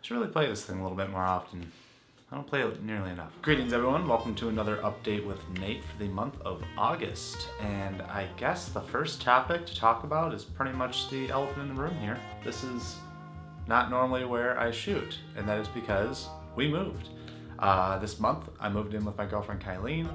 should really play this thing a little bit more often. I don't play it nearly enough. Greetings everyone, welcome to another update with Nate for the month of August. And I guess the first topic to talk about is pretty much the elephant in the room here. This is not normally where I shoot, and that is because we moved. This month I moved in with my girlfriend Kylene,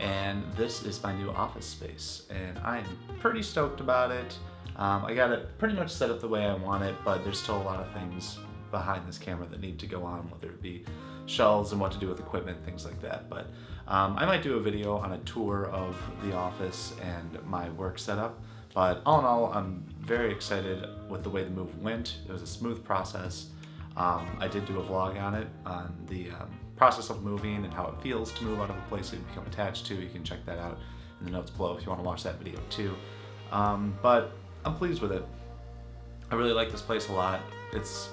and this is my new office space, and I'm pretty stoked about it. I got it pretty much set up the way I want it, but there's still a lot of things behind this camera that need to go on, whether it be shelves and what to do with equipment, things like that. But I might do a video on a tour of the office and my work setup. But all in all, I'm very excited with the way the move went. It was a smooth process. I did do a vlog on it, on the process of moving and how it feels to move out of a place that you become attached to. You can check that out in the notes below if you want to watch that video too. But I'm pleased with it. I really like this place a lot. It's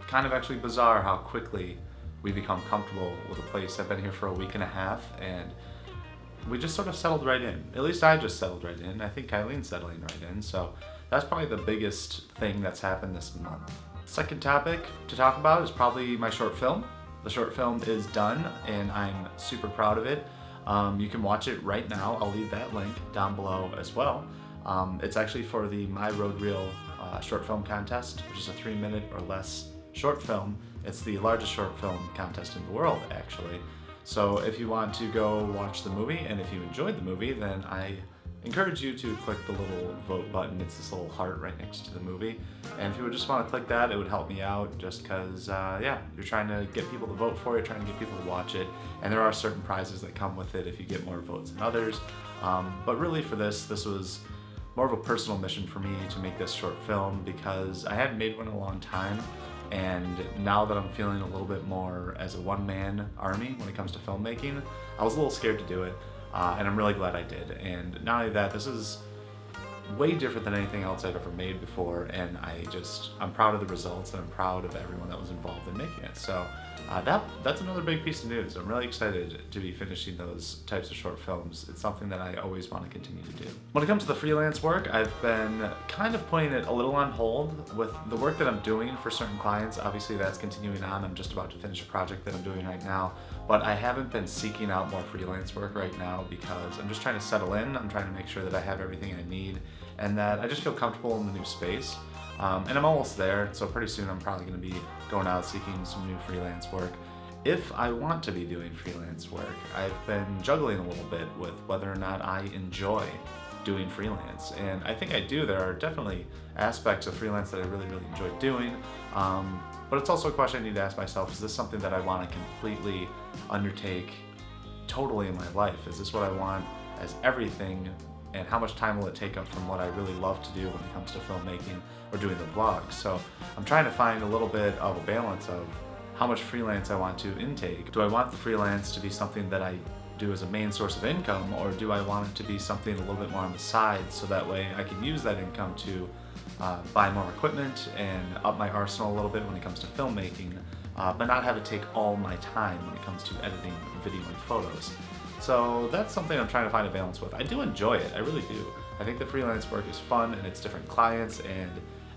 kind of actually bizarre how quickly we become comfortable with a place. I've been here for a week and a half, and we just sort of settled right in. At least I just settled right in. I think Kylene's settling right in, so that's probably the biggest thing that's happened this month. Second topic to talk about is probably my short film. The short film is done, and I'm super proud of it. You can watch it right now. I'll leave that link down below as well. It's actually for the My Road Reel short film contest, which is a 3-minute or less short film. It's the largest short film contest in the world, actually. So if you want to go watch the movie, and if you enjoyed the movie, then I encourage you to click the little vote button. It's this little heart right next to the movie. And if you would just want to click that, it would help me out, just because, yeah, you're trying to get people to vote for it, trying to get people to watch it. And there are certain prizes that come with it if you get more votes than others. But really for this was more of a personal mission for me to make this short film, because I hadn't made one in a long time. And now that I'm feeling a little bit more as a one-man army when it comes to filmmaking, I was a little scared to do it, and I'm really glad I did. And not only that, this is way different than anything else I've ever made before, and I'm proud of the results, and I'm proud of everyone that was involved in making it. So that's another big piece of news. I'm really excited to be finishing those types of short films. It's something that I always want to continue to do. When it comes to the freelance work, I've been kind of putting it a little on hold with the work that I'm doing for certain clients. Obviously that's continuing on. I'm just about to finish a project that I'm doing right now, but I haven't been seeking out more freelance work right now because I'm just trying to settle in. I'm trying to make sure that I have everything I need and that I just feel comfortable in the new space. And I'm almost there, so pretty soon I'm probably going to be going out seeking some new freelance work. If I want to be doing freelance work, I've been juggling a little bit with whether or not I enjoy doing freelance. And I think I do. There are definitely aspects of freelance that I really, really enjoy doing. But it's also a question I need to ask myself, is this something that I want to completely undertake totally in my life? Is this what I want as everything? And how much time will it take up from what I really love to do when it comes to filmmaking or doing the vlogs? So I'm trying to find a little bit of a balance of how much freelance I want to intake. Do I want the freelance to be something that I do as a main source of income, or do I want it to be something a little bit more on the side so that way I can use that income to buy more equipment and up my arsenal a little bit when it comes to filmmaking, but not have it take all my time when it comes to editing video and photos. So that's something I'm trying to find a balance with. I do enjoy it, I really do. I think the freelance work is fun, and it's different clients, and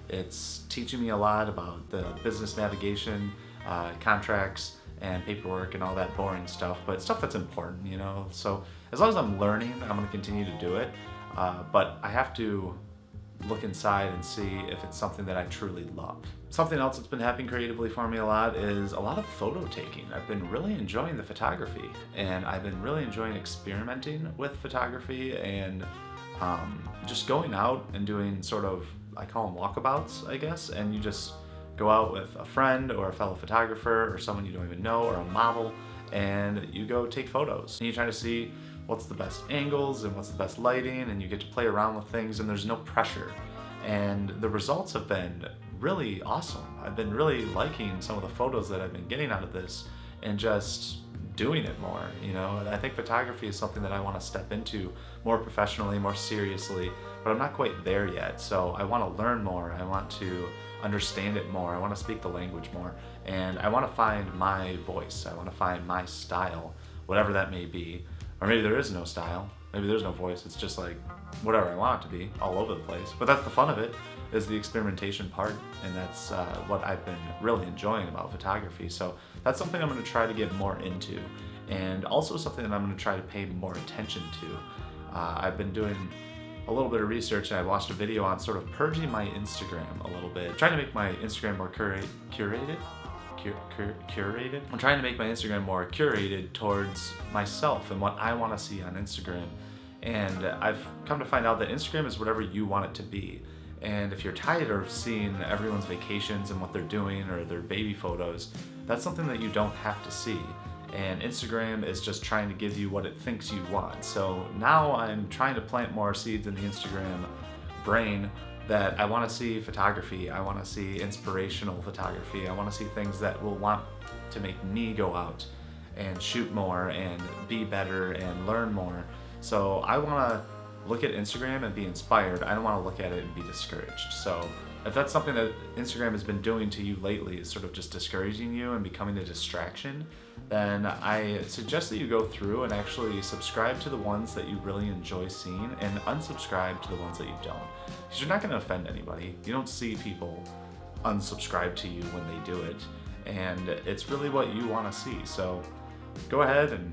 it's teaching me a lot about the business navigation, contracts, and paperwork and all that boring stuff, but stuff that's important, you know? So as long as I'm learning, I'm gonna continue to do it, but I have to look inside and see if it's something that I truly love. Something else that's been happening creatively for me a lot is a lot of photo taking. I've been really enjoying the photography, and I've been really enjoying experimenting with photography and just going out and doing sort of, I call them walkabouts, I guess, and you just go out with a friend or a fellow photographer or someone you don't even know or a model, and you go take photos. And you try to see what's the best angles and what's the best lighting, and you get to play around with things, and there's no pressure. And the results have been really awesome. I've been really liking some of the photos that I've been getting out of this and just doing it more, you know? I think photography is something that I want to step into more professionally, more seriously, but I'm not quite there yet. So I want to learn more. I want to understand it more. I want to speak the language more, and I want to find my voice. I want to find my style, whatever that may be. Or maybe there is no style. Maybe there's no voice. It's just like whatever I want it to be, all over the place. But that's the fun of it. is the experimentation part, and that's what I've been really enjoying about photography. So that's something I'm going to try to get more into, and also something that I'm going to try to pay more attention to. I've been doing a little bit of research, and I watched a video on sort of purging my Instagram a little bit, trying to make my Instagram more curated. I'm trying to make my Instagram more curated towards myself and what I want to see on Instagram. And I've come to find out that Instagram is whatever you want it to be. And if you're tired of seeing everyone's vacations and what they're doing or their baby photos, that's something that you don't have to see. And Instagram is just trying to give you what it thinks you want. So now I'm trying to plant more seeds in the Instagram brain that I want to see photography, I want to see inspirational photography, I want to see things that will want to make me go out and shoot more and be better and learn more. So I want to look at Instagram and be inspired. I don't want to look at it and be discouraged. So if that's something that Instagram has been doing to you lately, is sort of just discouraging you and becoming a distraction, then I suggest that you go through and actually subscribe to the ones that you really enjoy seeing and unsubscribe to the ones that you don't. Because you're not going to offend anybody. You don't see people unsubscribe to you when they do it, and it's really what you want to see. So go ahead and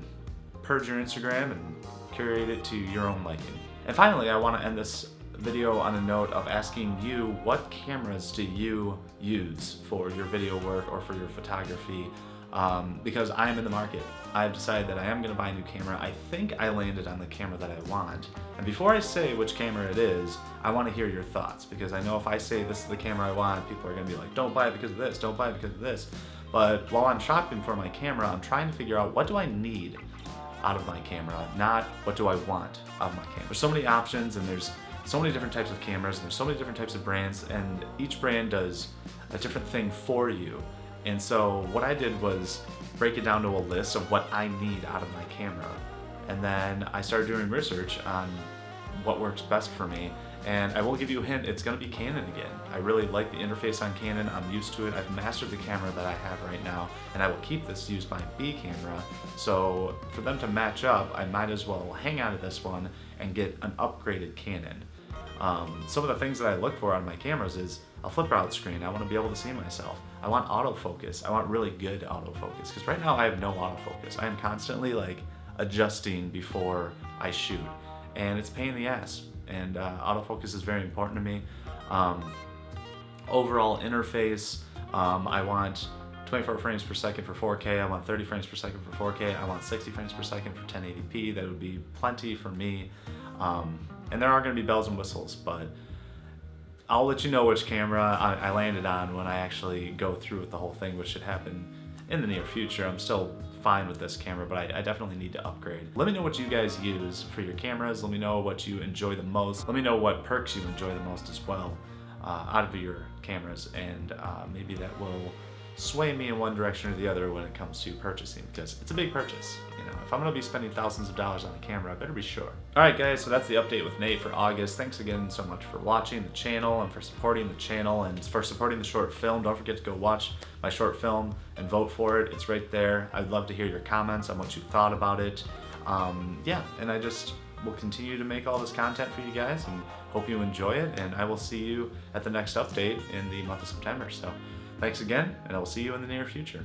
purge your Instagram and curate it to your own liking. And finally, I want to end this video on a note of asking you, what cameras do you use for your video work or for your photography? Because I am in the market. I've decided that I am going to buy a new camera. I think I landed on the camera that I want. And before I say which camera it is, I want to hear your thoughts, because I know if I say this is the camera I want, people are going to be like, don't buy it because of this, don't buy it because of this. But while I'm shopping for my camera, I'm trying to figure out, what do I need out of my camera, not what do I want out of my camera. There's so many options, and there's so many different types of cameras, and there's so many different types of brands, and each brand does a different thing for you. And so what I did was break it down to a list of what I need out of my camera. And then I started doing research on what works best for me. And I will give you a hint, it's gonna be Canon again. I really like the interface on Canon, I'm used to it. I've mastered the camera that I have right now, and I will keep this to use my B camera. So for them to match up, I might as well hang out of this one and get an upgraded Canon. Some of the things that I look for on my cameras is a flipper out screen. I want to be able to see myself. I want autofocus. I want really good autofocus, because right now I have no autofocus. I am constantly like adjusting before I shoot, and it's a pain in the ass. And autofocus is very important to me. Overall interface, I want 24 frames per second for 4K, I want 30 frames per second for 4K, I want 60 frames per second for 1080p. That would be plenty for me. And there are going to be bells and whistles, but I'll let you know which camera I landed on when I actually go through with the whole thing, which should happen in the near future. I'm still fine with this camera, but I definitely need to upgrade. Let me know what you guys use for your cameras. Let me know what you enjoy the most. Let me know what perks you enjoy the most as well out of your cameras, and maybe that will sway me in one direction or the other when it comes to purchasing, because it's a big purchase. You know, if I'm gonna be spending thousands of dollars on a camera, I better be sure. All right, guys, so that's the update with Nate for August. Thanks again so much for watching the channel and for supporting the channel and for supporting the short film. Don't forget to go watch my short film and vote for it. It's right there. I'd love to hear your comments on what you thought about it. Yeah, and I just will continue to make all this content for you guys, and hope you enjoy it, and I will see you at the next update in the month of September. So thanks again, and I will see you in the near future.